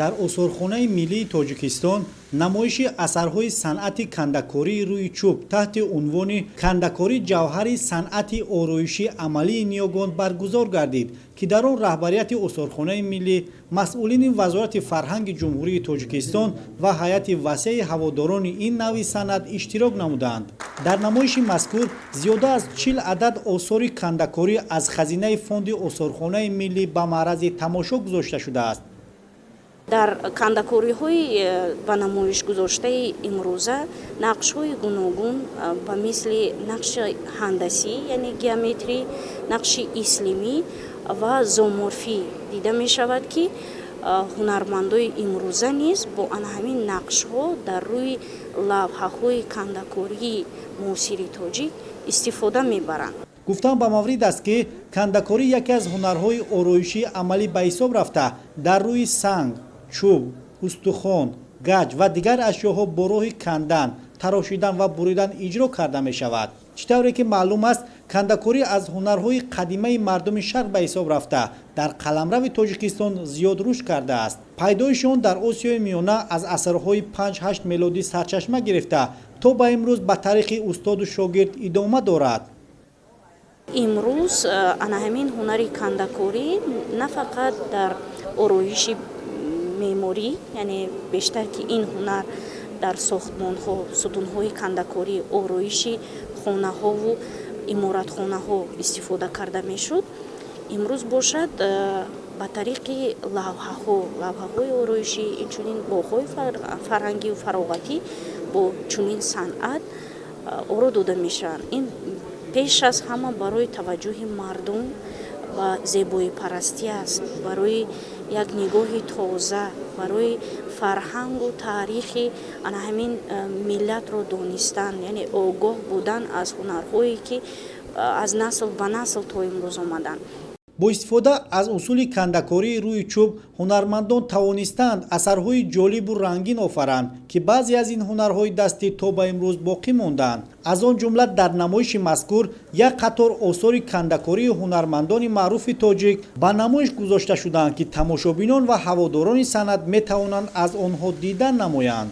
дар осорхонаи миллии Тоҷикистон намоиши асарҳои санъати кандакории рӯи чӯб таҳти унвони кандакорӣ ҷавҳари санъати ороиши амалии Ниёгон баргузор гардид, ки дар он раҳбарияти осорхонаи миллӣ, масъулини Вазорати фарҳанги Ҷумҳурии Тоҷикистон ва ҳайати васеъи ҳаводорони ин навъи санъат иштирок намуданд. Дар намоиши мазкур зиёда аз 40 адад осори кандакорӣ аз хазинаи фонди осорхонаи миллӣ ба маърази тамошо гузошта шудааст. дар кандакориҳои ба намоиш гузоштаи имрӯза нақшҳои гуногун ба мисли нақши ҳандасӣ, яъне геометрӣ, нақши ислимӣ ва зооморфӣ дида мешавад, ки ҳунармандои имрӯза низ бо ана ҳамин нақшҳо дар рӯи лавҳаҳои кандакории муосири тоҷик истифода мебаранд. гуфтан ба маврид аст, ки кандакорӣ яке аз ҳунарҳои ороишии амалӣ ба ҳисоб рафта дар рӯи санг, чӯб, устухон, гаҷ ва дигар ашёҳо бо роҳи кандан, тарошидан ва буридан иҷро карда мешавад. чӣ тавре ки маълум аст, кандакорӣ аз ҳунарҳои қадимаи мардуми шарқ ба ҳисоб рафта дар қаламрави Тоҷикистон зиёд рушд кардааст. пайдоиши он дар Осиёи Миёна аз асрҳои 5-8 мелодӣ сарчашма гирифта то ба имрӯз ба таърихи устоду шогирд идома дорад. имрӯз ана ҳамин ҳунари кандакорӣ на фақат дар ороиши меъморӣ, яъне бештар ки ин ҳунар дар сохтмонҳо, сутунҳои кандакорӣ, ороиши хонаҳову иморатхонаҳо истифода карда мешуд, имрӯз бошад ба тариқи лавҳаҳои ороишӣ, инчунин боғҳои фарҳангиву фароғатӣ бо чунин санъат оро дода мешаванд. ин пеш аз ҳама барои таваҷҷӯҳи мардум ба зебоипарастӣ аст, барои як нигоҳи тоза, барои фарҳангу таърихи ана ҳамин миллатро донистан, яъне огоҳ будан аз ҳунарҳое ки аз насл ба насл то имрӯз омаданд. бо истифода аз усули кандакории рӯи чӯб ҳунармандон тавонистанд асарҳои ҷолибу рангин офаранд, ки баъзе аз ин ҳунарҳои дастӣ то ба имрӯз боқӣ монданд. аз он ҷумла дар намоиши мазкур як қатор осори кандакории ҳунармандони маъруфи тоҷик ба намоиш гузошта шуданд, ки тамошобинон ва ҳаводорони санъат метавонанд аз онҳо дидан намоянд.